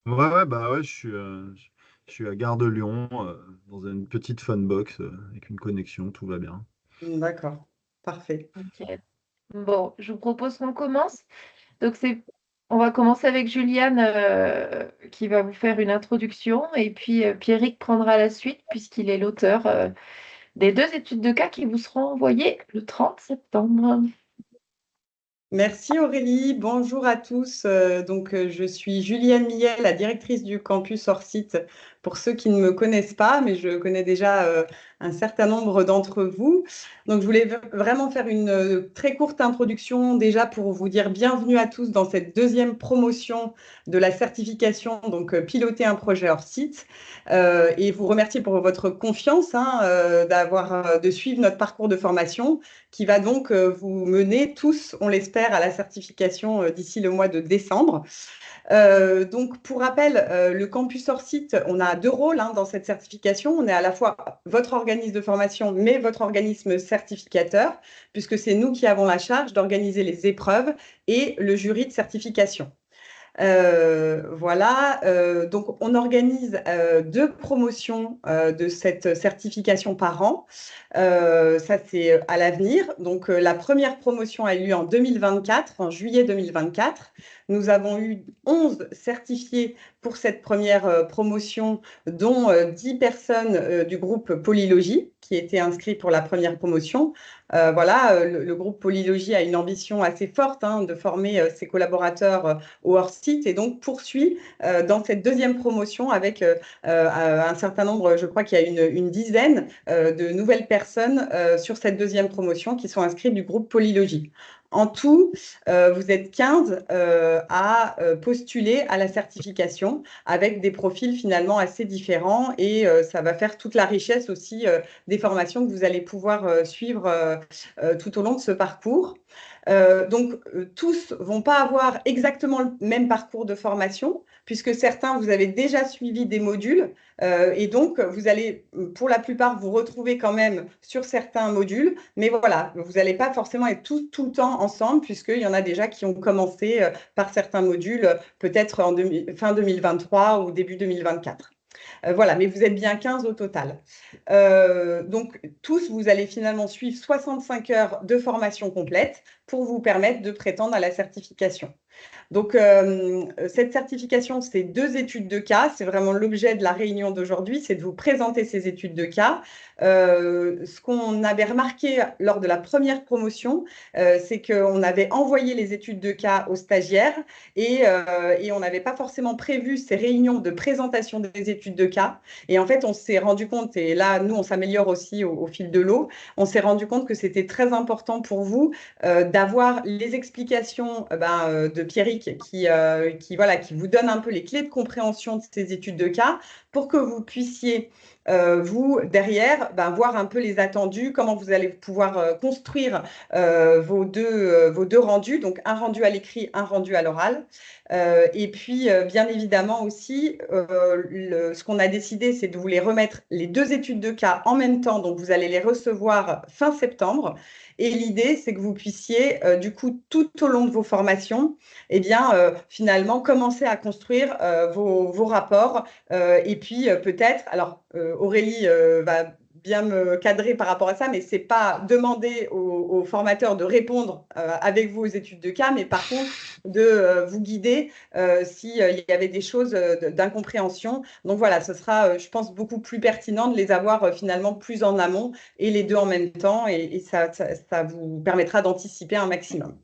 Ouais, ouais, je suis à Gare de Lyon, dans une petite funbox, avec une connexion, tout va bien. D'accord, parfait. Ok. Bon, je vous propose qu'on commence. Donc, on va commencer avec Juliane qui va vous faire une introduction et puis Pierrick prendra la suite puisqu'il est l'auteur des deux études de cas qui vous seront envoyées le 30 septembre. Merci Aurélie, bonjour à tous. Je suis Julienne Millet, la directrice du campus hors site pour ceux qui ne me connaissent pas, mais je connais déjà un certain nombre d'entre vous. Donc je voulais vraiment faire une très courte introduction déjà pour vous dire bienvenue à tous dans cette deuxième promotion de la certification, piloter un projet hors site. Et vous remercier pour votre confiance de suivre notre parcours de formation qui va donc vous mener tous, on l'espère, à la certification d'ici le mois de décembre. Donc, pour rappel, le campus hors site, on a deux rôles dans cette certification. On est à la fois votre organisme de formation, mais votre organisme certificateur, puisque c'est nous qui avons la charge d'organiser les épreuves et le jury de certification. Voilà, donc on organise deux promotions de cette certification par an. Ça, c'est à l'avenir. Donc, la première promotion a eu lieu en 2024, en juillet 2024. Nous avons eu 11 certifiés pour cette première promotion, dont 10 personnes du groupe Polylogie qui étaient inscrits pour la première promotion. Le groupe Polylogie a une ambition assez forte de former ses collaborateurs au hors-site et donc poursuit dans cette deuxième promotion avec un certain nombre, je crois qu'il y a une dizaine de nouvelles personnes sur cette deuxième promotion qui sont inscrites du groupe Polylogie. En tout, vous êtes 15 à postuler à la certification avec des profils finalement assez différents et ça va faire toute la richesse aussi des formations que vous allez pouvoir suivre tout au long de ce parcours. Tous vont pas avoir exactement le même parcours de formation, puisque certains, vous avez déjà suivi des modules, et donc vous allez, pour la plupart, vous retrouver quand même sur certains modules, mais voilà, vous n'allez pas forcément être tout le temps ensemble, puisqu'il y en a déjà qui ont commencé par certains modules, peut-être fin 2023 ou début 2024. Voilà, mais vous êtes bien 15 au total. Donc, tous, vous allez finalement suivre 65 heures de formation complète pour vous permettre de prétendre à la certification. Donc, cette certification, c'est deux études de cas. C'est vraiment l'objet de la réunion d'aujourd'hui, c'est de vous présenter ces études de cas. Ce qu'on avait remarqué lors de la première promotion, c'est qu'on avait envoyé les études de cas aux stagiaires et on n'avait pas forcément prévu ces réunions de présentation des études de cas. Et en fait, on s'est rendu compte, et là, nous, on s'améliore aussi au fil de l'eau, on s'est rendu compte que c'était très important pour vous d'avoir les explications de Pierrick qui vous donne un peu les clés de compréhension de ces études de cas pour que vous puissiez, vous, derrière, voir un peu les attendus, comment vous allez pouvoir construire vos deux rendus, donc un rendu à l'écrit, un rendu à l'oral. Et puis, bien évidemment aussi, ce qu'on a décidé, c'est de vous les remettre les deux études de cas en même temps, donc vous allez les recevoir fin septembre. Et l'idée, c'est que vous puissiez, du coup, tout au long de vos formations, finalement, commencer à construire vos rapports. Et puis, peut-être, alors Aurélie va bien me cadrer par rapport à ça, mais c'est pas demander aux formateurs de répondre avec vous aux études de cas, mais par contre, de vous guider s'il y avait des choses d'incompréhension. Donc voilà, ce sera, je pense, beaucoup plus pertinent de les avoir finalement plus en amont et les deux en même temps, et ça vous permettra d'anticiper un maximum.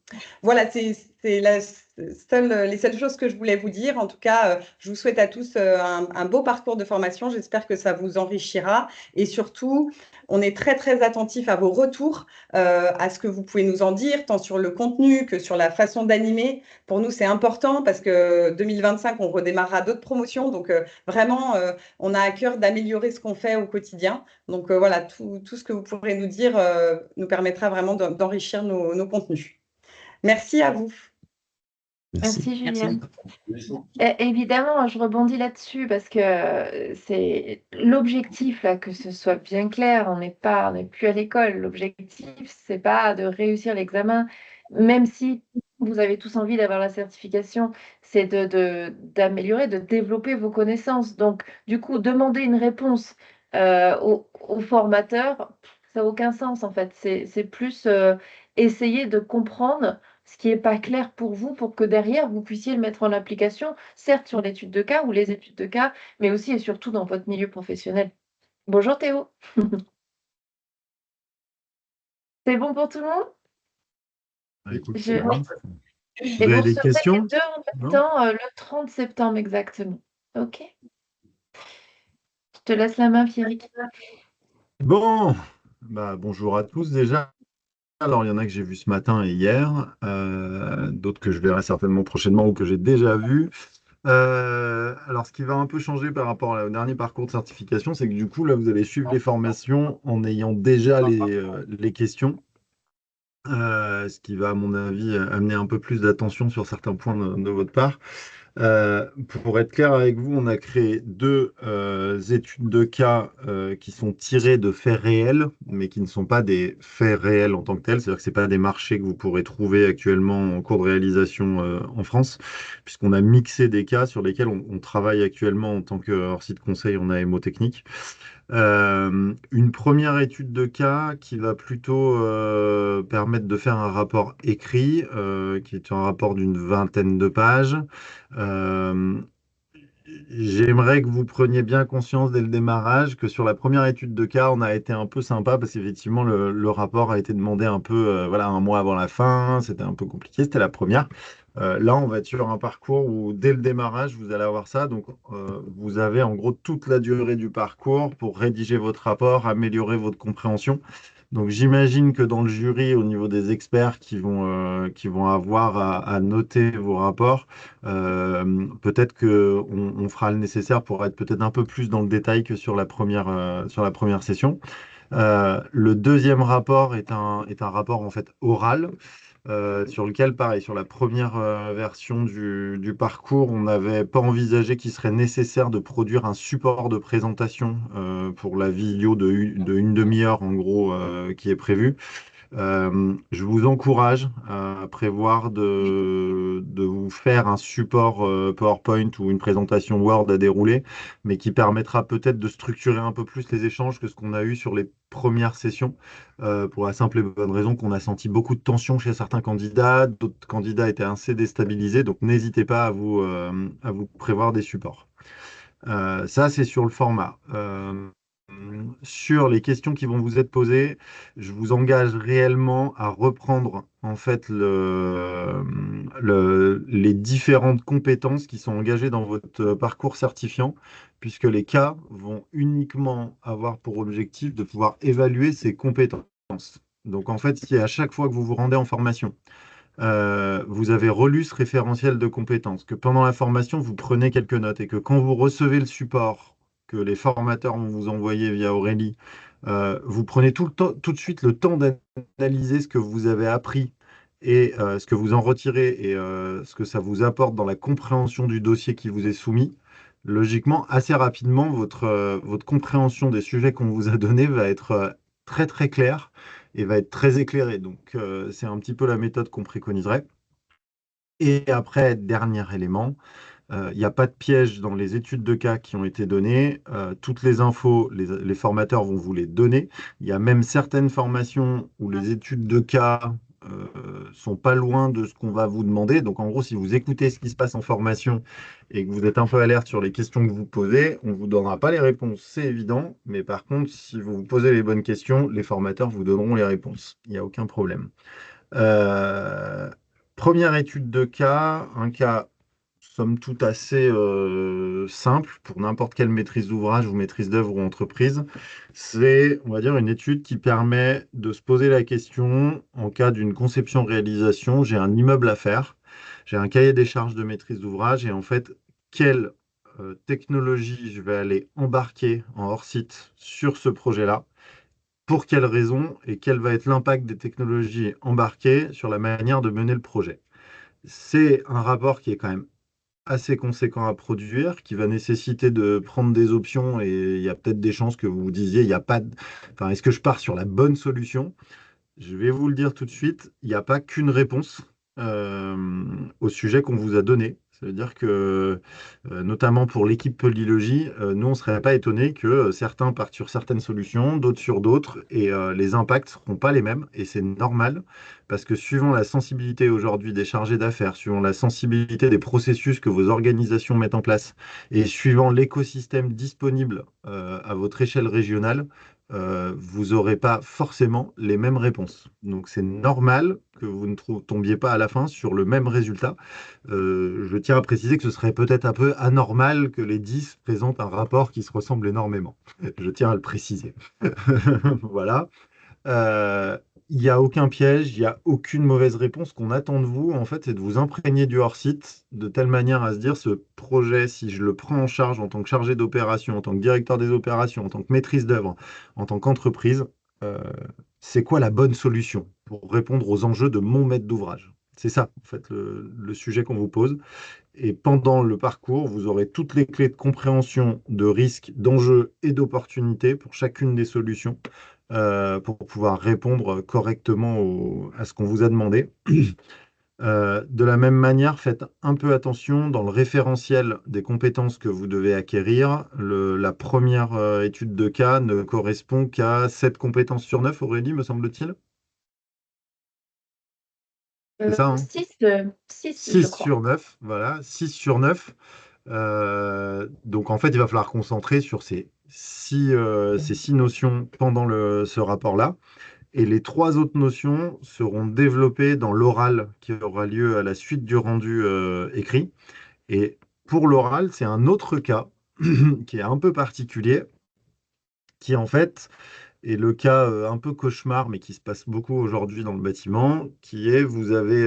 Voilà, c'est les seules choses que je voulais vous dire. En tout cas, je vous souhaite à tous un beau parcours de formation. J'espère que ça vous enrichira. Et surtout, on est très, très attentif à vos retours, à ce que vous pouvez nous en dire, tant sur le contenu que sur la façon d'animer. Pour nous, c'est important parce que 2025, on redémarrera d'autres promotions. Donc, vraiment, on a à cœur d'améliorer ce qu'on fait au quotidien. Donc, voilà, tout ce que vous pourrez nous dire nous permettra vraiment d'enrichir nos contenus. Merci à vous. Merci. Merci Merci. Juliane. Évidemment, je rebondis là-dessus parce que c'est l'objectif, là, que ce soit bien clair, on n'est plus à l'école. L'objectif, c'est pas de réussir l'examen, même si vous avez tous envie d'avoir la certification, c'est d'améliorer, de développer vos connaissances. Donc, du coup, demander une réponse au formateur, ça n'a aucun sens en fait. C'est plus essayer de comprendre ce qui n'est pas clair pour vous pour que derrière, vous puissiez le mettre en application, certes sur l'étude de cas ou les études de cas, mais aussi et surtout dans votre milieu professionnel. Bonjour Théo, c'est bon pour tout le monde? Bah, écoute, Je... c'est Oui. bien. Et Vous vous avez des recevrez les questions? deux en même Non? temps le 30 septembre exactement. Ok. Je te laisse la main, Pierrick. Bon, bah, bonjour à tous déjà. Alors, il y en a que j'ai vu ce matin et hier, d'autres que je verrai certainement prochainement ou que j'ai déjà vus. Alors, ce qui va un peu changer par rapport au dernier parcours de certification, c'est que du coup, là, vous allez suivre les formations en ayant déjà les questions, ce qui va, à mon avis, amener un peu plus d'attention sur certains points de votre part. Pour être clair avec vous, on a créé deux études de cas qui sont tirées de faits réels, mais qui ne sont pas des faits réels en tant que tels. C'est-à-dire que ce pas des marchés que vous pourrez trouver actuellement en cours de réalisation en France, puisqu'on a mixé des cas sur lesquels on travaille actuellement en tant que hors-site conseil en AMO technique. Une première étude de cas qui va plutôt permettre de faire un rapport écrit, qui est un rapport d'une vingtaine de pages. Euh, J'aimerais que vous preniez bien conscience dès le démarrage que sur la première étude de cas, on a été un peu sympa parce qu'effectivement, le rapport a été demandé un peu, voilà, un mois avant la fin. C'était un peu compliqué. C'était la première. Là, on va être sur un parcours où dès le démarrage, vous allez avoir ça. Donc, vous avez en gros toute la durée du parcours pour rédiger votre rapport, améliorer votre compréhension. Donc j'imagine que dans le jury, au niveau des experts qui vont avoir à noter vos rapports, peut-être que on fera le nécessaire pour être peut-être un peu plus dans le détail que sur la première session. Le deuxième rapport est un rapport en fait oral sur lequel, pareil, sur la première version du parcours, on n'avait pas envisagé qu'il serait nécessaire de produire un support de présentation pour la vidéo de une demi-heure, en gros, qui est prévue. Je vous encourage à prévoir de vous faire un support PowerPoint ou une présentation Word à dérouler, mais qui permettra peut-être de structurer un peu plus les échanges que ce qu'on a eu sur les premières sessions, pour la simple et bonne raison qu'on a senti beaucoup de tension chez certains candidats, d'autres candidats étaient assez déstabilisés, donc n'hésitez pas à vous prévoir des supports. Ça, c'est sur le format. Sur les questions qui vont vous être posées, je vous engage réellement à reprendre en fait les différentes compétences qui sont engagées dans votre parcours certifiant, puisque les cas vont uniquement avoir pour objectif de pouvoir évaluer ces compétences. Donc en fait, si à chaque fois que vous vous rendez en formation, vous avez relu ce référentiel de compétences, que pendant la formation, vous prenez quelques notes et que quand vous recevez le support que les formateurs vont vous envoyer via Aurélie, vous prenez tout de suite le temps d'analyser ce que vous avez appris et ce que vous en retirez et ce que ça vous apporte dans la compréhension du dossier qui vous est soumis. Logiquement, assez rapidement, votre compréhension des sujets qu'on vous a donnés va être très très claire et va être très éclairée. Donc, c'est un petit peu la méthode qu'on préconiserait. Et après, dernier élément, il n'y a pas de piège dans les études de cas qui ont été données. Toutes les infos, les formateurs vont vous les donner. Il y a même certaines formations où les études de cas sont pas loin de ce qu'on va vous demander. Donc en gros, si vous écoutez ce qui se passe en formation et que vous êtes un peu alerte sur les questions que vous posez, on ne vous donnera pas les réponses, c'est évident. Mais par contre, si vous vous posez les bonnes questions, les formateurs vous donneront les réponses. Il n'y a aucun problème. Euh, Première étude de cas, un cas somme toute assez simple pour n'importe quelle maîtrise d'ouvrage ou maîtrise d'œuvre ou entreprise. C'est, on va dire, une étude qui permet de se poser la question en cas d'une conception-réalisation, j'ai un immeuble à faire, j'ai un cahier des charges de maîtrise d'ouvrage et en fait, quelle technologie je vais aller embarquer en hors-site sur ce projet-là, pour quelles raisons et quel va être l'impact des technologies embarquées sur la manière de mener le projet. C'est un rapport qui est quand même assez conséquent à produire, qui va nécessiter de prendre des options et il y a peut-être des chances que vous vous disiez, il y a pas de... enfin, est-ce que je pars sur la bonne solution? Je vais vous le dire tout de suite, il n'y a pas qu'une réponse. au sujet qu'on vous a donné. Ça veut dire que, notamment pour l'équipe Polylogie, nous, on ne serait pas étonné que certains partent sur certaines solutions, d'autres sur d'autres, et les impacts ne seront pas les mêmes. Et c'est normal, parce que suivant la sensibilité aujourd'hui des chargés d'affaires, suivant la sensibilité des processus que vos organisations mettent en place, et suivant l'écosystème disponible à votre échelle régionale, vous n'aurez pas forcément les mêmes réponses. Donc c'est normal que vous ne tombiez pas à la fin sur le même résultat. Je tiens à préciser que ce serait peut-être un peu anormal que les 10 présentent un rapport qui se ressemble énormément. Je tiens à le préciser. Voilà. Euh, Il n'y a aucun piège, il n'y a aucune mauvaise réponse. Ce qu'on attend de vous, en fait, c'est de vous imprégner du hors-site de telle manière à se dire, ce projet, si je le prends en charge en tant que chargé d'opération, en tant que directeur des opérations, en tant que maîtrise d'œuvre, en tant qu'entreprise, euh, c'est quoi la bonne solution pour répondre aux enjeux de mon maître d'ouvrage? C'est ça, en fait, le sujet qu'on vous pose. Et pendant le parcours, vous aurez toutes les clés de compréhension de risques, d'enjeux et d'opportunités pour chacune des solutions pour pouvoir répondre correctement à ce qu'on vous a demandé. De la même manière, faites un peu attention dans le référentiel des compétences que vous devez acquérir. La première étude de cas ne correspond qu'à 7 compétences sur 9, Aurélie, me semble-t-il. C'est ça, hein? 6, je 6 crois. sur 9, voilà, 6 sur 9. Donc en fait, il va falloir concentrer sur ces six notions pendant ce rapport-là. Et les 3 autres notions seront développées dans l'oral qui aura lieu à la suite du rendu écrit. Et pour l'oral, c'est un autre cas qui est un peu particulier, qui en fait est le cas un peu cauchemar, mais qui se passe beaucoup aujourd'hui dans le bâtiment, qui est vous avez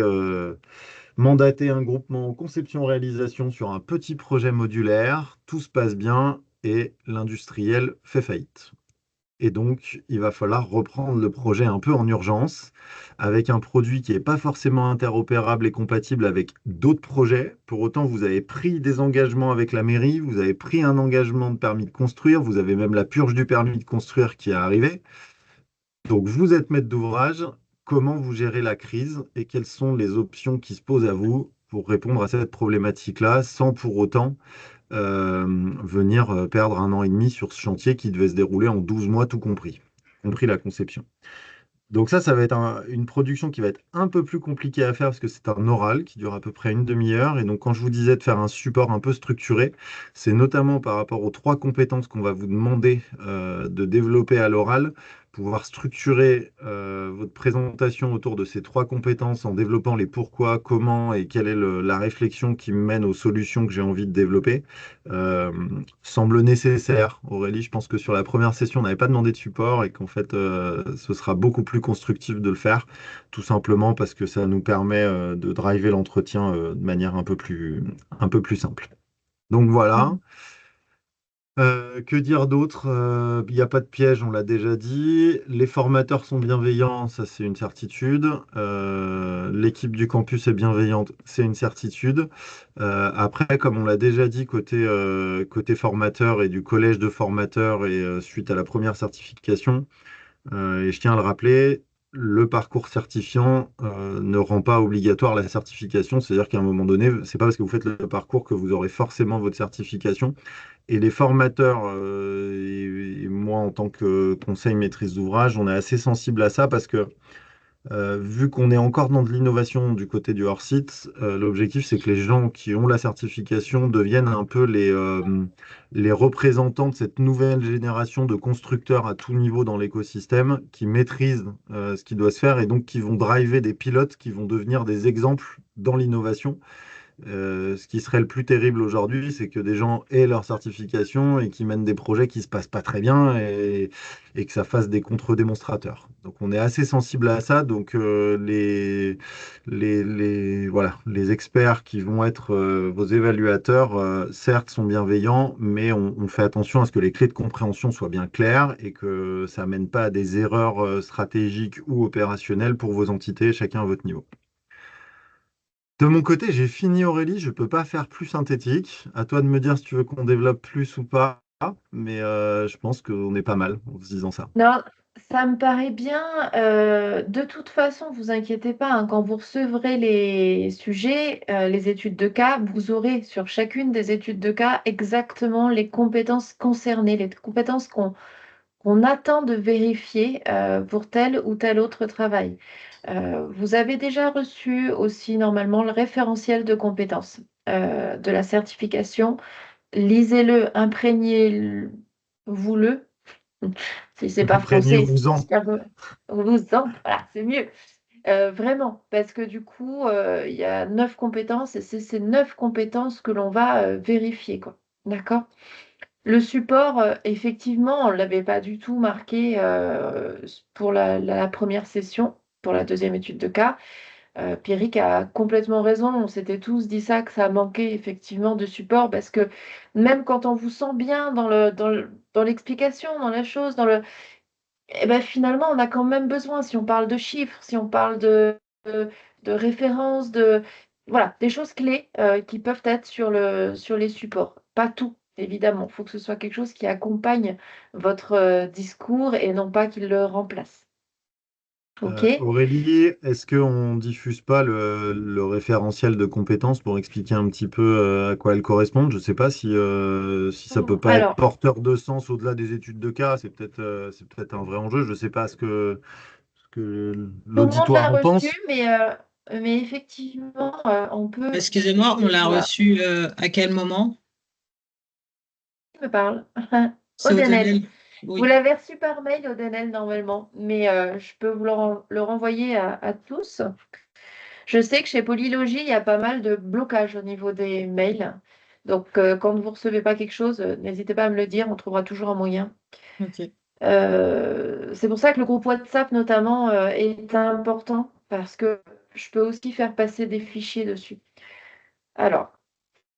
mandaté un groupement en conception-réalisation sur un petit projet modulaire, tout se passe bien et l'industriel fait faillite. Et donc, il va falloir reprendre le projet un peu en urgence, avec un produit qui n'est pas forcément interopérable et compatible avec d'autres projets. Pour autant, vous avez pris des engagements avec la mairie, vous avez pris un engagement de permis de construire, vous avez même la purge du permis de construire qui est arrivée. Donc, vous êtes maître d'ouvrage. Comment vous gérez la crise et quelles sont les options qui se posent à vous pour répondre à cette problématique-là sans pour autant venir perdre 1 an et demi sur ce chantier qui devait se dérouler en 12 mois, tout compris la conception. Donc ça va être une production qui va être un peu plus compliquée à faire parce que c'est un oral qui dure à peu près une demi-heure. Et donc quand je vous disais de faire un support un peu structuré, c'est notamment par rapport aux 3 compétences qu'on va vous demander de développer à l'oral, pouvoir structurer votre présentation autour de ces 3 compétences en développant les pourquoi, comment et quelle est la réflexion qui mène aux solutions que j'ai envie de développer, euh, semble nécessaire. Aurélie, je pense que sur la première session, on n'avait pas demandé de support et qu'en fait, ce sera beaucoup plus constructif de le faire, tout simplement parce que ça nous permet de driver l'entretien de manière un peu plus simple. Donc voilà. Que dire d'autre? Il n'y a pas de piège, on l'a déjà dit. Les formateurs sont bienveillants, ça c'est une certitude. L'équipe du campus est bienveillante, c'est une certitude. Après, comme on l'a déjà dit, côté formateur et du collège de formateurs et suite à la première certification, et je tiens à le rappeler, le parcours certifiant ne rend pas obligatoire la certification, c'est-à-dire qu'à un moment donné, c'est pas parce que vous faites le parcours que vous aurez forcément votre certification. Et les formateurs, et moi en tant que conseil maîtrise d'ouvrage, on est assez sensible à ça parce que vu qu'on est encore dans de l'innovation du côté du hors-site, l'objectif c'est que les gens qui ont la certification deviennent un peu les représentants de cette nouvelle génération de constructeurs à tout niveau dans l'écosystème qui maîtrisent ce qui doit se faire et donc qui vont driver des pilotes qui vont devenir des exemples dans l'innovation. Ce qui serait le plus terrible aujourd'hui, c'est que des gens aient leur certification et qui mènent des projets qui se passent pas très bien et que ça fasse des contre-démonstrateurs. Donc on est assez sensible à ça. Donc voilà, les experts qui vont être vos évaluateurs, certes, sont bienveillants, mais on fait attention à ce que les clés de compréhension soient bien claires et que ça mène pas à des erreurs stratégiques ou opérationnelles pour vos entités, chacun à votre niveau. De mon côté, j'ai fini Aurélie, je peux pas faire plus synthétique. À toi de me dire si tu veux qu'on développe plus ou pas, mais je pense qu'on est pas mal en se disant ça. Non, Ça me paraît bien. De toute façon, vous inquiétez pas, hein, quand vous recevrez les sujets, les études de cas, vous aurez sur chacune des études de cas exactement les compétences concernées, les compétences qu'on attend de vérifier pour tel ou tel autre travail. Vous avez déjà reçu aussi normalement le référentiel de compétences de la certification. Lisez-le, imprégnez-vous-le. Si c'est pas français, Imprégnez-vous-en. vous-en, voilà, c'est mieux. Vraiment, parce que du coup, il y a 9 compétences et c'est ces 9 compétences que l'on va vérifier, quoi. D'accord? Le support, effectivement, on ne l'avait pas du tout marqué pour la première session, pour la deuxième étude de cas. Pierrick a complètement raison. On s'était tous dit ça, que ça manquait effectivement de support parce que même quand on vous sent bien dans l'explication, dans la chose, eh ben, finalement, on a quand même besoin, si on parle de chiffres, si on parle de références, voilà, des choses clés qui peuvent être sur les supports. Pas tout, évidemment. Il faut que ce soit quelque chose qui accompagne votre discours et non pas qui le remplace. OK? Aurélie, est-ce qu'on diffuse pas le référentiel de compétences pour expliquer un petit peu à quoi elles correspondent? Je ne sais pas si ça peut pas être Alors, porteur de sens au-delà des études de cas. C'est peut-être un vrai enjeu. Je ne sais pas ce que tout le monde l'a l'auditoire en reçu, pense. mais effectivement, on peut Excusez-moi, on essayer de l'a voir. reçu à quel moment? Qui me parle? C'est Odenel. Odenel. Vous Oui, l'avez reçu par mail, Odenel, normalement, mais je peux vous le renvoyer à tous. Je sais que chez Polylogie, il y a pas mal de blocages au niveau des mails. Donc, quand vous ne recevez pas quelque chose, n'hésitez pas à me le dire, on trouvera toujours un moyen. ok. C'est pour ça que le groupe WhatsApp, notamment, est important, parce que je peux aussi faire passer des fichiers dessus. Alors,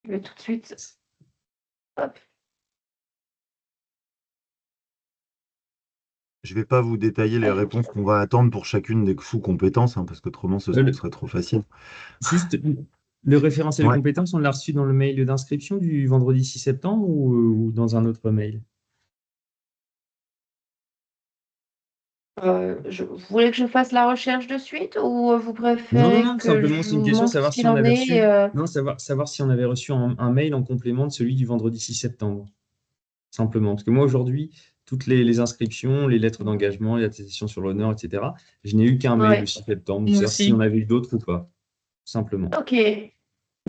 je vais tout de suite. Hop. Je ne vais pas vous détailler les réponses qu'on va attendre pour chacune des sous-compétences, hein, parce qu'autrement, ce Le- serait trop facile. Juste, le référentiel de Ouais. compétences, on l'a reçu dans le mail d'inscription du vendredi 6 septembre ou dans un autre mail? Vous voulez que je fasse la recherche de suite ou vous Non, non, préférez non, que simplement je c'est une vous question, montre ce savoir si qu'il on en avait est reçu, non, savoir si on avait reçu un mail en complément de celui du vendredi 6 septembre. Simplement. Parce que moi, aujourd'hui, toutes les inscriptions, les lettres d'engagement, les attestations sur l'honneur, etc., je n'ai eu qu'un mail le Ouais, 6 septembre, Moi savoir si on aussi. avait eu d'autres ou pas. Simplement. ok.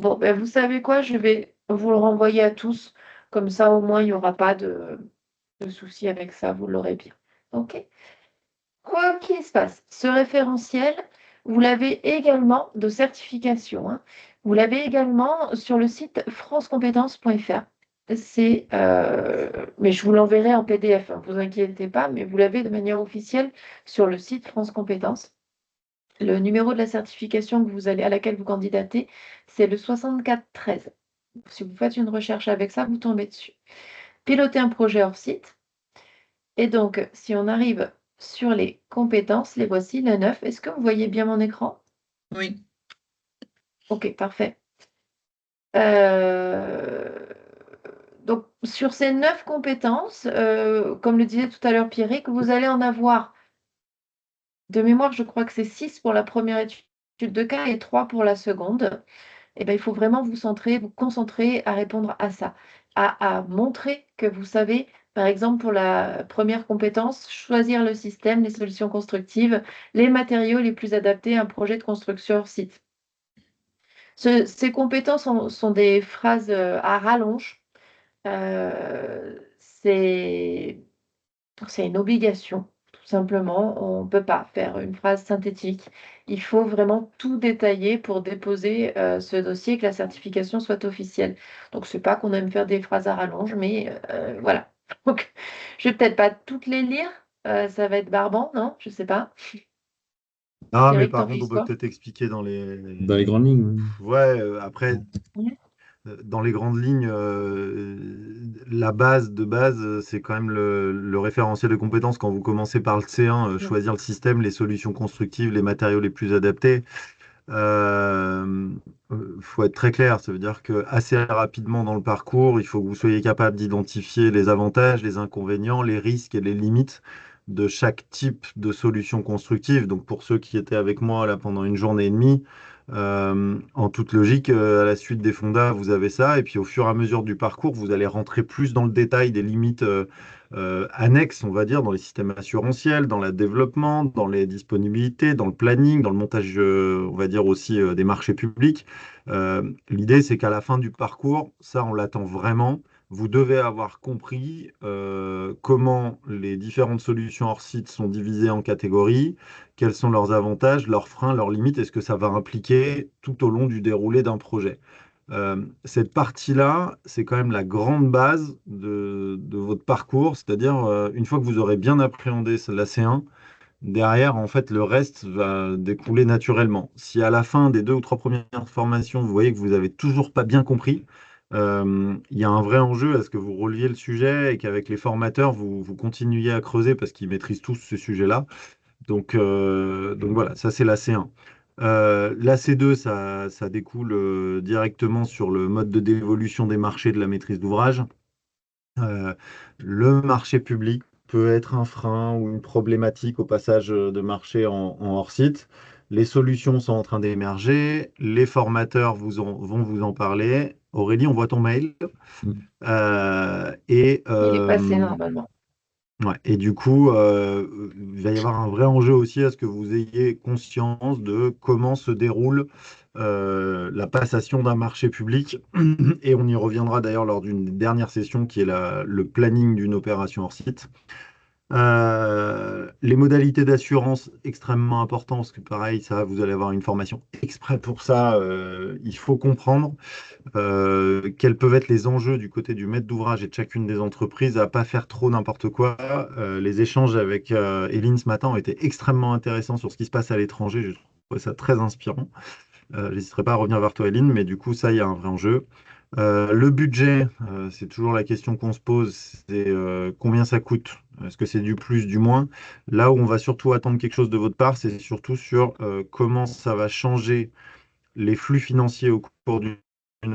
Bon, ben, vous savez quoi, je vais vous le renvoyer à tous. Comme ça, au moins, il n'y aura pas de souci avec ça, vous l'aurez bien. Ok. Quoi qu'il se passe, ce référentiel, vous l'avez également de certification, hein. Vous l'avez également sur le site francecompétences.fr. Mais je vous l'enverrai en PDF, hein, vous inquiétez pas, mais vous l'avez de manière officielle sur le site France Compétences. Le numéro de la certification à laquelle vous candidatez, c'est le 6413. Si vous faites une recherche avec ça, vous tombez dessus. Piloter un projet hors site. Et donc, si on arrive sur les compétences, les voici, les 9. Est-ce que vous voyez bien mon écran? Oui. Ok, parfait. Euh, Donc, sur ces 9 compétences, comme le disait tout à l'heure Pierrick, vous allez en avoir, de mémoire, je crois que c'est 6 pour la première étude de cas et 3 pour la seconde. Eh ben, il faut vraiment vous centrer, vous concentrer à répondre à ça, à montrer que vous savez, par exemple, pour la première compétence, choisir le système, les solutions constructives, les matériaux les plus adaptés à un projet de construction hors site. Ces compétences sont des phrases à rallonge. C'est une obligation, tout simplement. On ne peut pas faire une phrase synthétique. Il faut vraiment tout détailler pour déposer ce dossier, que la certification soit officielle. Donc, c'est pas qu'on aime faire des phrases à rallonge, mais voilà. Donc, je vais peut-être pas toutes les lire. Ça va être barbant, non? Je sais pas. Ah, mais Pierrick, par t'en contre, on penses peut quoi? peut-être expliquer Dans les grandes lignes. Ouais, après, Oui. dans les grandes lignes, la base de base, c'est quand même le référentiel de compétences. Quand vous commencez par le C1, choisir le système, les solutions constructives, les matériaux les plus adaptés. Euh, faut être très clair, ça veut dire que assez rapidement dans le parcours, il faut que vous soyez capable d'identifier les avantages, les inconvénients, les risques et les limites de chaque type de solution constructive. Donc pour ceux qui étaient avec moi là pendant une journée et demie, en toute logique, à la suite des fondas, vous avez ça, et puis au fur et à mesure du parcours, vous allez rentrer plus dans le détail des limites annexes, on va dire, dans les systèmes assurantiels, dans le développement, dans les disponibilités, dans le planning, dans le montage, on va dire aussi des marchés publics. L'idée, c'est qu'à la fin du parcours, ça, on l'attend vraiment. Vous devez avoir compris comment les différentes solutions hors site sont divisées en catégories, quels sont leurs avantages, leurs freins, leurs limites, et ce que ça va impliquer tout au long du déroulé d'un projet. Cette partie-là, c'est quand même la grande base de votre parcours, c'est-à-dire une fois que vous aurez bien appréhendé la C1, derrière, en fait, le reste va découler naturellement. Si à la fin des 2 ou 3 premières formations, vous voyez que vous avez toujours pas bien compris, il y a un vrai enjeu à ce que vous releviez le sujet et qu'avec les formateurs, vous continuiez à creuser parce qu'ils maîtrisent tous ce sujet-là. Donc voilà, ça c'est la C1. La C2, ça découle directement sur le mode de dévolution des marchés de la maîtrise d'ouvrage. Euh, le marché public peut être un frein ou une problématique au passage de marché en hors-site. Les solutions sont en train d'émerger. Les formateurs vont vous en parler. Aurélie, on voit ton mail. Mm. Et, Il est passé normalement. ouais, et du coup, il va y avoir un vrai enjeu aussi à ce que vous ayez conscience de comment se déroule la passation d'un marché public. Et on y reviendra d'ailleurs lors d'une dernière session qui est le planning d'une opération hors site. Les modalités d'assurance, extrêmement importantes, parce que pareil, ça, vous allez avoir une formation exprès pour ça. Il faut comprendre quels peuvent être les enjeux du côté du maître d'ouvrage et de chacune des entreprises à pas faire trop n'importe quoi. Les échanges avec Eline ce matin ont été extrêmement intéressants sur ce qui se passe à l'étranger. Je trouve ça très inspirant. J'hésiterai pas à revenir vers toi, Eline, mais du coup, ça, il y a un vrai enjeu. Le budget, c'est toujours la question qu'on se pose, c'est combien ça coûte? Est-ce que c'est du plus, du moins? Là où on va surtout attendre quelque chose de votre part, c'est surtout sur comment ça va changer les flux financiers au cours d'une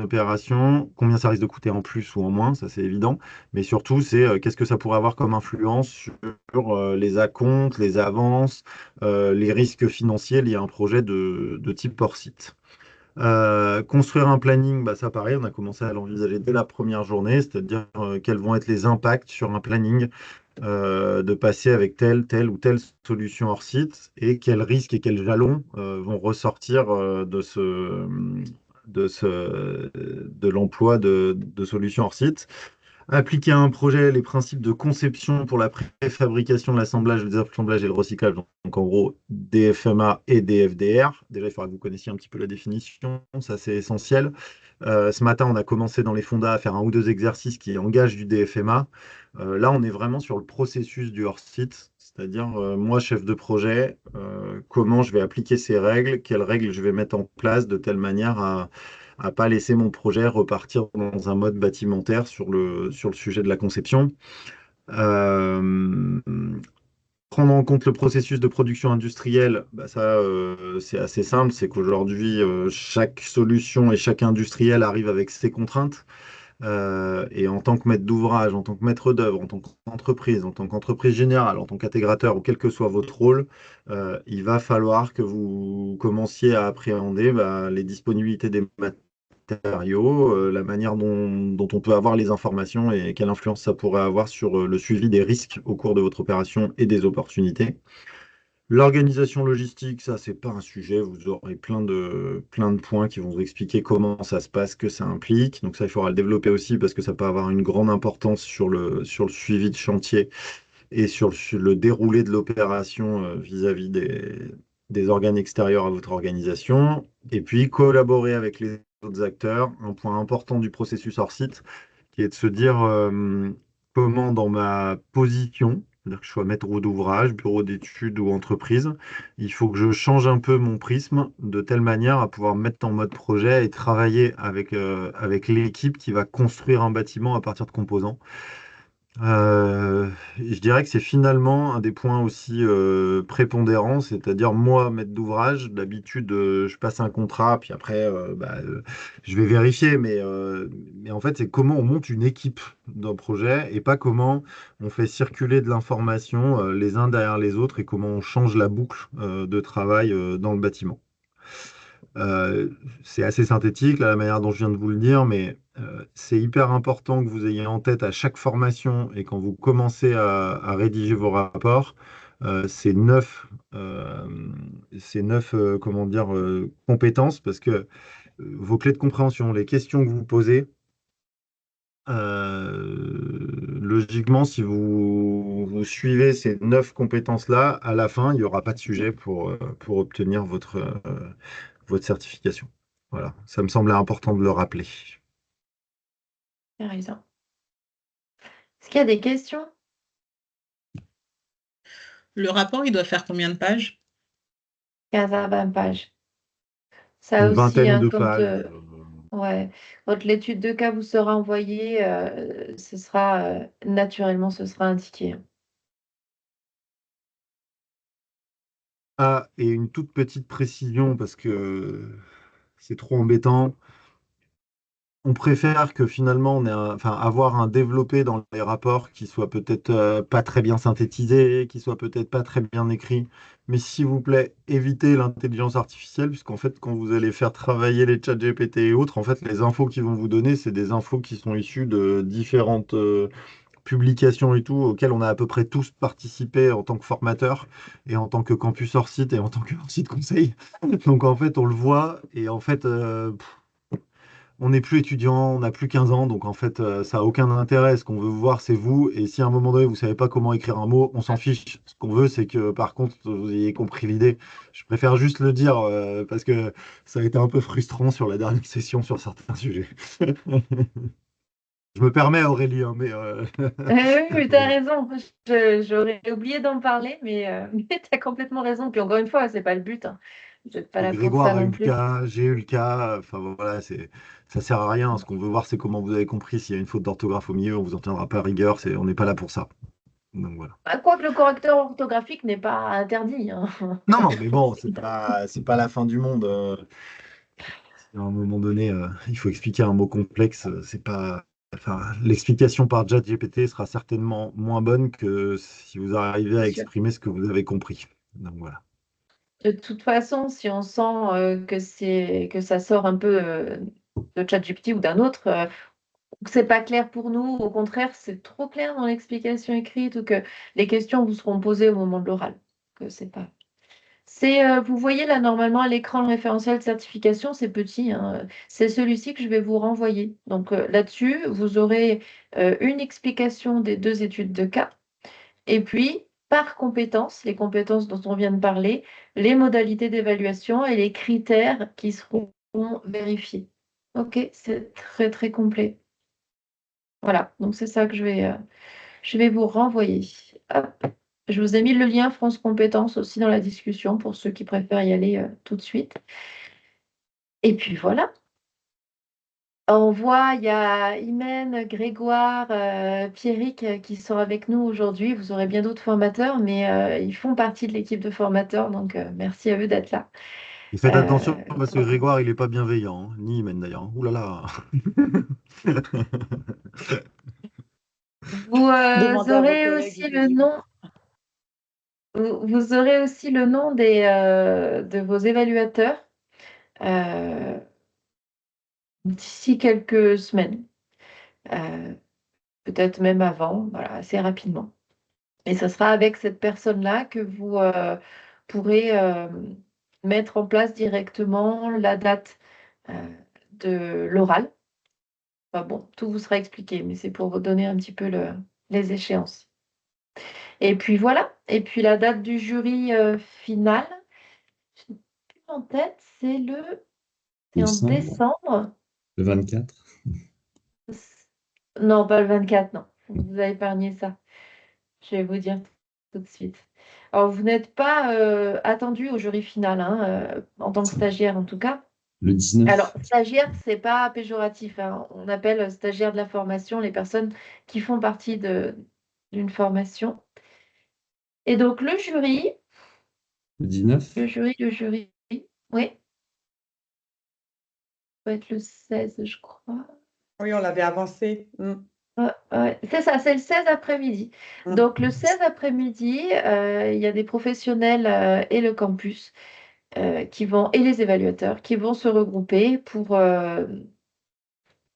opération, combien ça risque de coûter en plus ou en moins, ça c'est évident, mais surtout c'est qu'est-ce que ça pourrait avoir comme influence sur les acomptes, les avances, les risques financiers liés à un projet de type hors site. Construire un planning, bah, ça pareil, on a commencé à l'envisager dès la première journée, c'est-à-dire quels vont être les impacts sur un planning de passer avec telle ou telle solution hors site et quels risques et quels jalons vont ressortir de l'emploi de solutions hors site. Appliquer à un projet les principes de conception pour la préfabrication, l'assemblage, le désassemblage et le recyclage. Donc en gros, DFMA et DFDR. Déjà, il faudra que vous connaissiez un petit peu la définition, ça c'est essentiel. Ce matin, on a commencé dans les fondas à faire 1 ou 2 exercices qui engagent du DFMA. Là, on est vraiment sur le processus du hors-site, c'est-à-dire moi, chef de projet, comment je vais appliquer ces règles, quelles règles je vais mettre en place de telle manière à pas laisser mon projet repartir dans un mode bâtimentaire sur le sujet de la conception. Euh, Prendre en compte le processus de production industrielle, bah ça, c'est assez simple, c'est qu'aujourd'hui, chaque solution et chaque industriel arrive avec ses contraintes. Et en tant que maître d'ouvrage, en tant que maître d'œuvre, en tant qu'entreprise générale, en tant qu'intégrateur, ou quel que soit votre rôle, il va falloir que vous commenciez à appréhender bah, les disponibilités des matériaux, la manière dont on peut avoir les informations et quelle influence ça pourrait avoir sur le suivi des risques au cours de votre opération et des opportunités. L'organisation logistique, ça, c'est pas un sujet. Vous aurez plein de points qui vont vous expliquer comment ça se passe, que ça implique. Donc ça, il faudra le développer aussi parce que ça peut avoir une grande importance sur le suivi de chantier et sur le déroulé de l'opération vis-à-vis des organes extérieurs à votre organisation. Et puis, collaborer avec les autres acteurs. Un point important du processus hors site, qui est de se dire comment dans ma position, c'est-à-dire que je sois maître d'ouvrage, bureau d'études ou entreprise, il faut que je change un peu mon prisme de telle manière à pouvoir me mettre en mode projet et travailler avec l'équipe qui va construire un bâtiment à partir de composants. Je dirais que c'est finalement un des points aussi prépondérants, c'est-à-dire moi, maître d'ouvrage, d'habitude, je passe un contrat, puis après, je vais vérifier, mais en fait, c'est comment on monte une équipe d'un projet et pas comment on fait circuler de l'information les uns derrière les autres et comment on change la boucle de travail dans le bâtiment. Euh, c'est assez synthétique, là, la manière dont je viens de vous le dire, mais c'est hyper important que vous ayez en tête à chaque formation et quand vous commencez à rédiger vos rapports, euh, ces neuf comment dire, compétences, parce que vos clés de compréhension, les questions que vous posez, logiquement, si vous suivez ces neuf compétences-là, à la fin, il n'y aura pas de sujet pour obtenir votre certification. Voilà, ça me semblait important de le rappeler. Tu as raison. Est-ce qu'il y a des questions? Le rapport, il doit faire combien de pages? 15 à 20 pages. Ça Une aussi, vingtaine hein, de quand, pages. ouais, quand l'étude de cas vous sera envoyée, ce sera naturellement, ce sera indiqué, hein. Ah, et une toute petite précision, parce que c'est trop embêtant. On préfère que finalement enfin, avoir un développé dans les rapports qui soit peut-être pas très bien synthétisé, qui soit peut-être pas très bien écrit. Mais s'il vous plaît, évitez l'intelligence artificielle, puisqu'en fait, quand vous allez faire travailler les chats GPT et autres, en fait, les infos qu'ils vont vous donner, c'est des infos qui sont issues de différentes publications et tout, auxquelles on a à peu près tous participé en tant que formateur et en tant que campus hors site et en tant que hors site conseil. Donc en fait, on le voit et en fait, on n'est plus étudiant, on n'a plus 15 ans, donc en fait, ça n'a aucun intérêt. Ce qu'on veut voir, c'est vous. Et si à un moment donné, vous savez pas comment écrire un mot, on s'en fiche. Ce qu'on veut, c'est que par contre, vous ayez compris l'idée. Je préfère juste le dire parce que ça a été un peu frustrant sur la dernière session sur certains sujets. Je me permets, Aurélie, hein, mais Oui, mais tu as voilà. raison. J'aurais oublié d'en parler, mais tu as complètement raison. Puis encore une fois, c'est pas le but, hein. Vous n'êtes pas là pour ça Grégoire a eu non le plus. cas, j'ai eu le cas. Enfin voilà, ça sert à rien. Ce qu'on veut voir, c'est comment vous avez compris. S'il y a une faute d'orthographe au milieu, on vous en tiendra pas à rigueur. On n'est pas là pour ça. Donc voilà. Quoique le correcteur orthographique n'est pas interdit, hein. Non, non, mais bon, Aussi. c'est pas la fin du monde. Si à un moment donné, il faut expliquer un mot complexe. C'est pas, enfin, l'explication par ChatGPT sera certainement moins bonne que si vous arrivez C'est à sûr. exprimer ce que vous avez compris. Donc voilà. De toute façon, si on sent que ça sort un peu de ChatGPT ou d'un autre, que c'est pas clair pour nous, au contraire, c'est trop clair dans l'explication écrite ou que les questions vous seront posées au moment de l'oral. Que c'est pas. Vous voyez là normalement à l'écran le référentiel de certification, c'est petit, hein. C'est celui-ci que je vais vous renvoyer. Donc là-dessus, vous aurez une explication des deux études de cas. Et puis, par compétences, les compétences dont on vient de parler, les modalités d'évaluation et les critères qui seront vérifiés. OK, c'est très très complet. Voilà, donc c'est ça que je vais vous renvoyer. Hop. Je vous ai mis le lien France Compétences aussi dans la discussion pour ceux qui préfèrent y aller tout de suite. Et puis voilà. On voit, il y a Imen, Grégoire, Pierrick qui sont avec nous aujourd'hui. Vous aurez bien d'autres formateurs, mais ils font partie de l'équipe de formateurs, donc merci à eux d'être là. Et faites attention parce que Voilà. Grégoire, il est pas bienveillant, hein, ni Imen d'ailleurs. Ouh là là. Vous Demandez à vos aurez collègues aussi du le gym. nom, vous aurez aussi le nom de vos évaluateurs euh, d'ici quelques semaines, euh, peut-être même avant, voilà, assez rapidement. Et ce sera avec cette personne-là que vous pourrez mettre en place directement la date euh, de l'oral. Enfin, bon, tout vous sera expliqué, mais c'est pour vous donner un petit peu les échéances. Et puis voilà. Et puis la date du jury final, je n'ai plus en tête, c'est en Décembre, décembre. le 24. Non, pas le 24, non. Vous avez épargné ça. Je vais vous dire tout de suite. Alors, vous n'êtes pas attendu au jury final, hein, en tant que stagiaire en tout cas. Le 19. Alors, stagiaire, c'est pas péjoratif, hein. On appelle stagiaire de la formation les personnes qui font partie d'une formation. Et donc, Le 19. le jury, oui, ça va être le 16, je crois. Oui, on l'avait avancé. Ouais, c'est ça, c'est le 16 après-midi. Mm. Donc, le 16 après-midi, il y a des professionnels et le campus et les évaluateurs qui vont se regrouper pour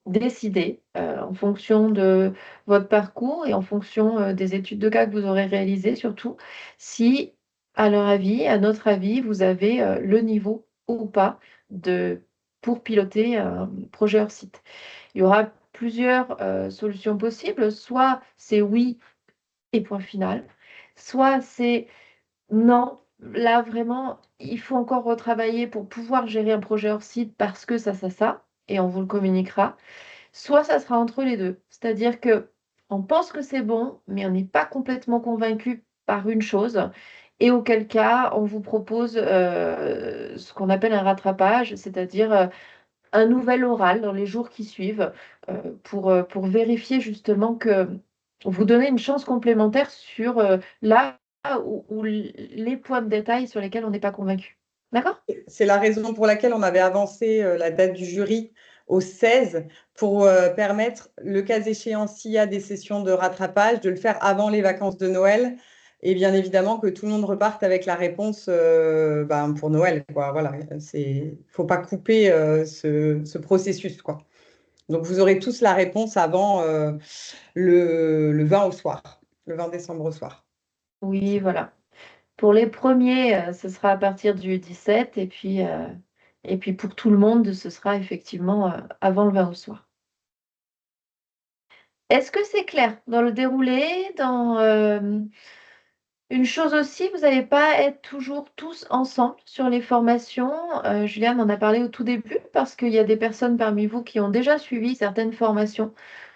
décider en fonction de votre parcours et en fonction des études de cas que vous aurez réalisées surtout, si à leur avis, à notre avis, vous avez le niveau ou pas pour piloter un projet hors site. Il y aura plusieurs solutions possibles, soit c'est oui et point final, soit c'est non. Là, vraiment, il faut encore retravailler pour pouvoir gérer un projet hors site parce que ça, et on vous le communiquera. Soit ça sera entre les deux, c'est-à-dire que on pense que c'est bon, mais on n'est pas complètement convaincu par une chose, et auquel cas on vous propose ce qu'on appelle un rattrapage, c'est-à-dire un nouvel oral dans les jours qui suivent pour vérifier justement que vous donnez une chance complémentaire sur là où les points de détail sur lesquels on n'est pas convaincu. D'accord? C'est la raison pour laquelle on avait avancé la date du jury au 16 pour permettre, le cas échéant, s'il y a des sessions de rattrapage, de le faire avant les vacances de Noël. Et bien évidemment que tout le monde reparte avec la réponse pour Noël, quoi. Voilà, faut pas couper ce processus, quoi. Donc vous aurez tous la réponse avant le 20 au soir, le 20 décembre au soir. Oui, voilà. Pour les premiers, ce sera à partir du 17 et puis pour tout le monde, ce sera effectivement avant le 20 au soir. Est-ce que c'est clair dans le déroulé, une chose aussi, vous n'allez pas être toujours tous ensemble sur les formations. Juliane en a parlé au tout début parce qu'il y a des personnes parmi vous qui ont déjà suivi certaines formations.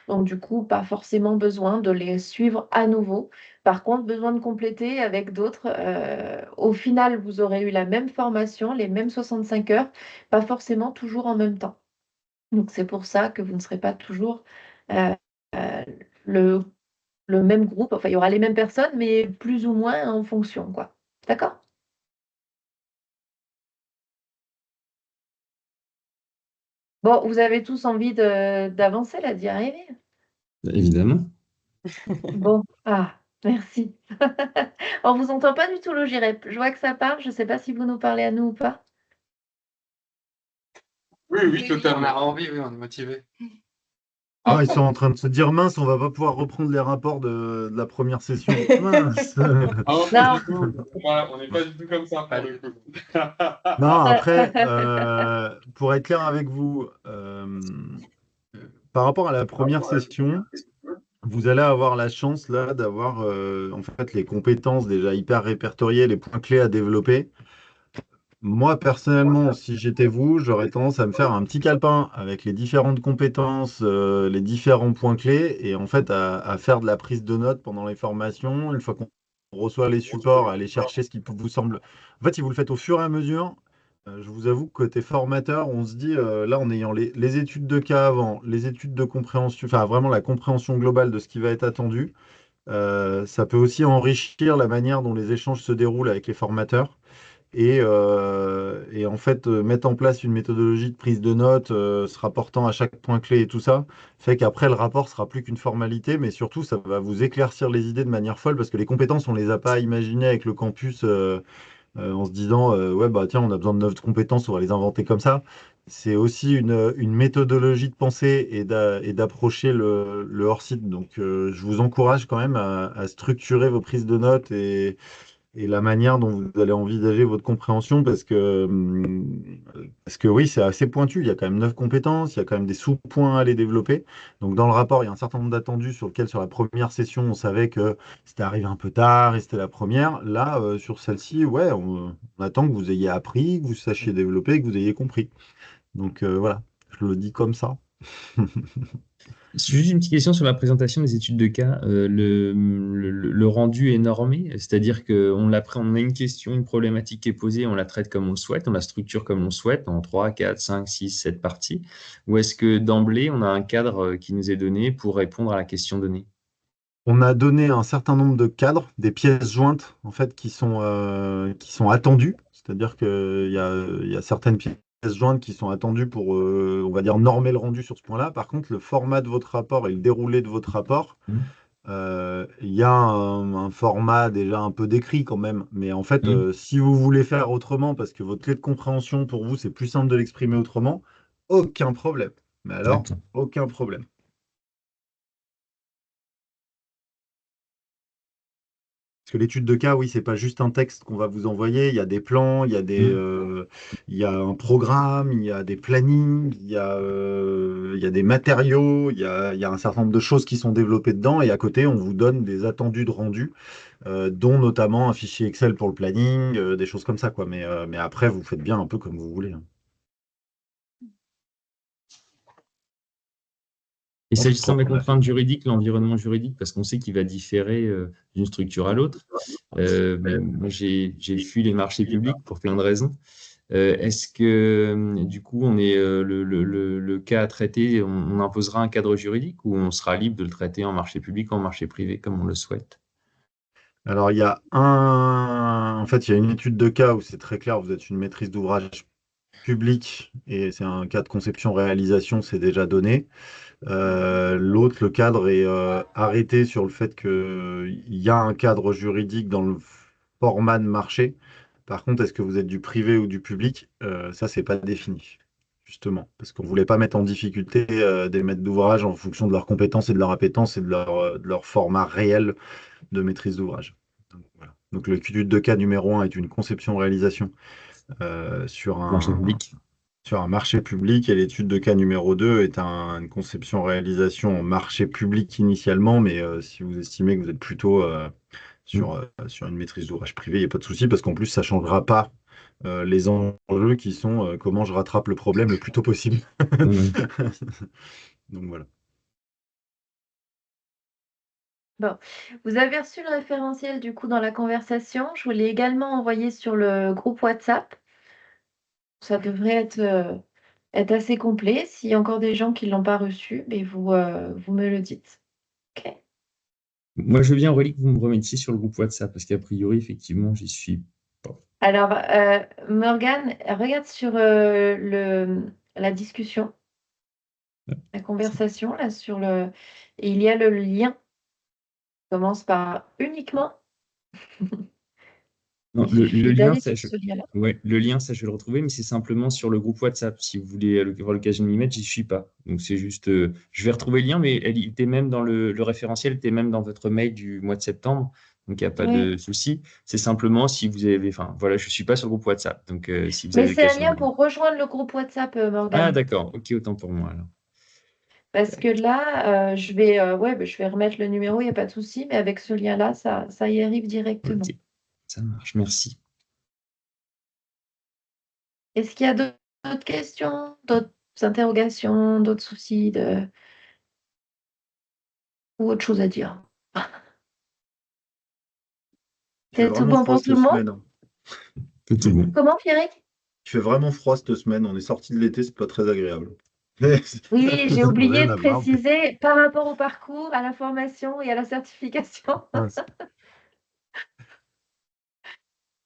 Donc, du coup, pas forcément besoin de les suivre à nouveau. Par contre, besoin de compléter avec d'autres. Au final, vous aurez eu la même formation, les mêmes 65 heures, pas forcément toujours en même temps. Donc, c'est pour ça que vous ne serez pas toujours euh, euh, le même groupe, enfin il y aura les mêmes personnes, mais plus ou moins en fonction, quoi. D'accord? Bon, vous avez tous envie d'avancer là, d'y arriver? Évidemment. Bon, merci. On vous entend pas du tout, le GIREP. Je vois que ça parle, je sais pas si vous nous parlez à nous ou pas. Oui, oui, totalement. On a envie, oui, on est motivé. Ah, ils sont en train de se dire, mince, on va pas pouvoir reprendre les rapports de la première session. Mince. Non. Du tout. Voilà, on n'est pas du tout comme ça pour le coup. Non, après, pour être clair avec vous, par rapport à la première session, vous allez avoir la chance là d'avoir en fait les compétences déjà hyper répertoriées, les points clés à développer. Moi, personnellement, si j'étais vous, j'aurais tendance à me faire un petit calepin avec les différentes compétences, les différents points clés, et en fait à faire de la prise de notes pendant les formations. Une fois qu'on reçoit les supports, à aller chercher ce qui vous semble. En fait, si vous le faites au fur et à mesure, je vous avoue que côté formateur, on se dit, là, en ayant les études de cas avant, les études de compréhension, enfin vraiment la compréhension globale de ce qui va être attendu, ça peut aussi enrichir la manière dont les échanges se déroulent avec les formateurs et en fait mettre en place une méthodologie de prise de notes se rapportant à chaque point clé et tout ça, fait qu'après le rapport sera plus qu'une formalité, mais surtout ça va vous éclaircir les idées de manière folle parce que les compétences on les a pas imaginées avec le campus en se disant ouais bah tiens on a besoin de 9 compétences, on va les inventer comme ça. C'est aussi une méthodologie de pensée et d'approcher le hors-site. Donc je vous encourage quand même à structurer vos prises de notes et la manière dont vous allez envisager votre compréhension parce que oui, c'est assez pointu. Il y a quand même 9 compétences, il y a quand même des sous-points à les développer. Donc dans le rapport, il y a un certain nombre d'attendus sur lequel, sur la première session, on savait que c'était arrivé un peu tard et c'était la première. Là, sur celle-ci, ouais, on attend que vous ayez appris, que vous sachiez développer, que vous ayez compris. Donc voilà, je le dis comme ça. C'est juste une petite question sur la présentation des études de cas. Le rendu est normé, c'est-à-dire qu'on on a une question, une problématique qui est posée, on la traite comme on le souhaite, on la structure comme on le souhaite, en 3, 4, 5, 6, 7 parties. Ou est-ce que d'emblée, on a un cadre qui nous est donné pour répondre à la question donnée? On a donné un certain nombre de cadres, des pièces jointes en fait qui sont attendues. C'est-à-dire il y a certaines pièces jointes qui sont attendues pour, on va dire, normer le rendu sur ce point-là. Par contre, le format de votre rapport et le déroulé de votre rapport, il y a un format déjà un peu décrit quand même. Mais en fait, Hmm. si vous voulez faire autrement, parce que votre clé de compréhension pour vous, c'est plus simple de l'exprimer autrement, aucun problème. Mais alors, D'accord. aucun problème. Parce que l'étude de cas, oui, c'est pas juste un texte qu'on va vous envoyer. Il y a des plans, Hmm. il y a un programme, il y a des plannings, il y a des matériaux, il y a un certain nombre de choses qui sont développées dedans. Et à côté, on vous donne des attendus de rendu, dont notamment un fichier Excel pour le planning, des choses comme ça, quoi. Mais après, vous faites bien un peu comme vous voulez, hein. Et Moi, je s'agissant crois des qu'on a fait. contraintes juridiques, l'environnement juridique, parce qu'on sait qu'il va différer d'une structure à l'autre. Moi, j'ai fui les marchés publics pour plein de raisons. Est-ce que du coup, le cas à traiter, on imposera un cadre juridique ou on sera libre de le traiter en marché public ou en marché privé comme on le souhaite? Alors, en fait, il y a une étude de cas où c'est très clair, vous êtes une maîtrise d'ouvrage public et c'est un cas de conception-réalisation, c'est déjà donné. L'autre, le cadre est arrêté sur le fait qu'il y a un cadre juridique dans le format de marché. Par contre, est-ce que vous êtes du privé ou du public? Ça, c'est pas défini, justement, parce qu'on voulait pas mettre en difficulté des maîtres d'ouvrage en fonction de leurs compétences et de leur appétence et de leur format réel de maîtrise d'ouvrage. Donc, voilà. Donc, le QD de cas numéro un est une conception-réalisation sur Marché public. sur un marché public et l'étude de cas numéro 2 est une conception-réalisation en marché public initialement, mais si vous estimez que vous êtes plutôt Mm. sur une maîtrise d'ouvrage privé, il n'y a pas de souci parce qu'en plus, ça ne changera pas les enjeux qui sont comment je rattrape le problème le plus tôt possible. Mm. Donc voilà. Bon, vous avez reçu le référentiel du coup dans la conversation. Je vous l'ai également envoyé sur le groupe WhatsApp. Ça devrait être assez complet. S'il y a encore des gens qui ne l'ont pas reçu, mais vous me le dites. Ok. Moi, je veux bien, Aurélie, que vous me remettiez sur le groupe WhatsApp parce qu'a priori, effectivement, j'y suis pas. Alors, Morgane, regarde sur la discussion, la conversation, là, et il y a le lien. Commence par uniquement. Non, Il le suffit lien, d'aller sur ce lien-là. ouais, le lien, ça, je vais le retrouver, mais c'est simplement sur le groupe WhatsApp. Si vous voulez avoir l'occasion de m'y mettre, j'y suis pas. Donc, c'est juste, je vais retrouver le lien, mais il était même dans le référentiel, était même dans votre mail du mois de septembre. Donc, il n'y a pas Oui. de souci. C'est simplement si vous avez, enfin, voilà, je suis pas sur le groupe WhatsApp. Donc, si vous Mais avez c'est un l'occasion lien de... pour rejoindre le groupe WhatsApp, Ah, Morgane. d'accord. Ok, autant pour moi, alors. Parce que là, ouais, bah, je vais remettre le numéro, il n'y a pas de souci, mais avec ce lien-là, ça y arrive directement. Ok, ça marche. Merci. Est-ce qu'il y a d'autres questions, d'autres interrogations, d'autres soucis ou autre chose à dire? Il fait C'est tout vraiment bon froid pour tout cette le monde? semaine, hein. C'est tout bon. Comment, Pierrick? Il fait vraiment froid cette semaine. On est sorti de l'été, c'est pas très agréable. Mais Oui, j'ai oublié rien de à voir. préciser par rapport au parcours, à la formation et à la certification.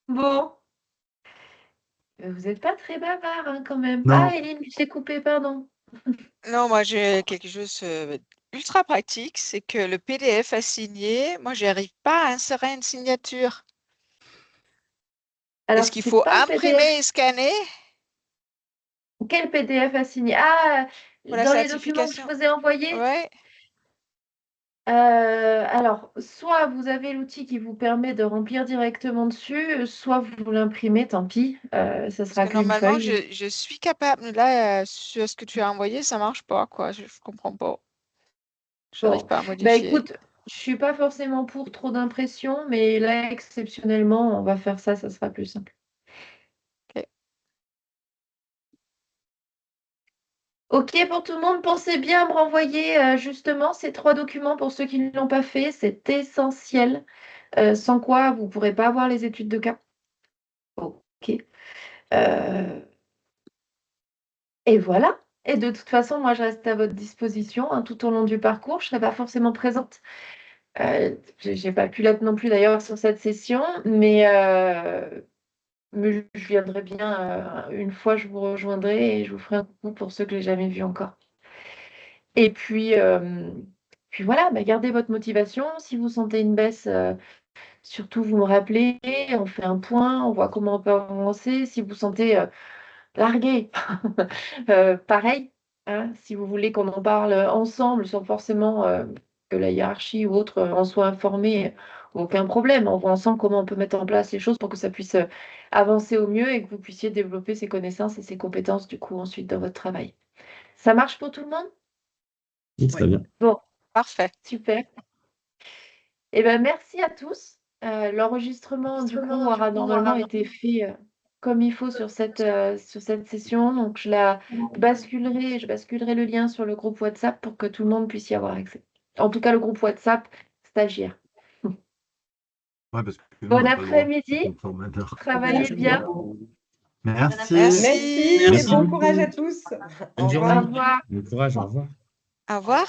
Bon, vous n'êtes pas très bavard hein, quand même. Ah, Non, Eline, tu t'es coupée, pardon. Non, moi j'ai quelque chose ultra pratique, c'est que le PDF à signer, moi j'arrive pas à insérer une signature. Alors, Est-ce qu'il c'est faut pas le PDF. imprimer et scanner Quel PDF a signé? Ah, pour la dans les documents que je certification? vous ai envoyés. Ouais, Alors, soit vous avez l'outil qui vous permet de remplir directement dessus, soit vous l'imprimez, tant pis, ça parce sera que qu'une normalement feuille. je suis capable. Là, sur ce que tu as envoyé, ça marche pas, quoi. Je comprends pas. J'arrive Bon, pas à bah modifier. écoute, je suis pas forcément pour trop d'impression, mais là, exceptionnellement, on va faire ça, ça sera plus simple. Ok. OK pour tout le monde, pensez bien à me renvoyer justement ces 3 documents pour ceux qui ne l'ont pas fait, c'est essentiel, sans quoi vous ne pourrez pas avoir les études de cas. OK. Euh, Et voilà. Et de toute façon, moi, je reste à votre disposition hein, tout au long du parcours. Je ne serai pas forcément présente. J'ai pas pu l'être non plus d'ailleurs sur cette session, mais je viendrai bien une fois, je vous rejoindrai et je vous ferai un coucou pour ceux que j'ai jamais vus encore. Et puis voilà, bah, gardez votre motivation. Si vous sentez une baisse, surtout vous me rappelez, on fait un point, on voit comment on peut avancer. Si vous sentez largué, pareil, hein, si vous voulez qu'on en parle ensemble sans forcément que la hiérarchie ou autre en soit informée, aucun problème. On voit ensemble comment on peut mettre en place les choses pour que ça puisse avancer au mieux et que vous puissiez développer ces connaissances et ces compétences du coup ensuite dans votre travail. Ça marche pour tout le monde? Oui, très bien. Bon, Parfait. super. Eh ben, merci à tous. L'enregistrement, du coup, aura normalement été fait comme il faut sur cette session. Donc, je basculerai le lien sur le groupe WhatsApp pour que tout le monde puisse y avoir accès. En tout cas, le groupe WhatsApp stagiaire. Ouais, parce que nous, Bon on n'a pas le droit. après-midi, Comme formateur. travaillez bien. Merci. Merci. Merci et Merci bon beaucoup. courage à tous. Au Bonne revoir. Au journée. revoir. Bon courage, au revoir. Au revoir.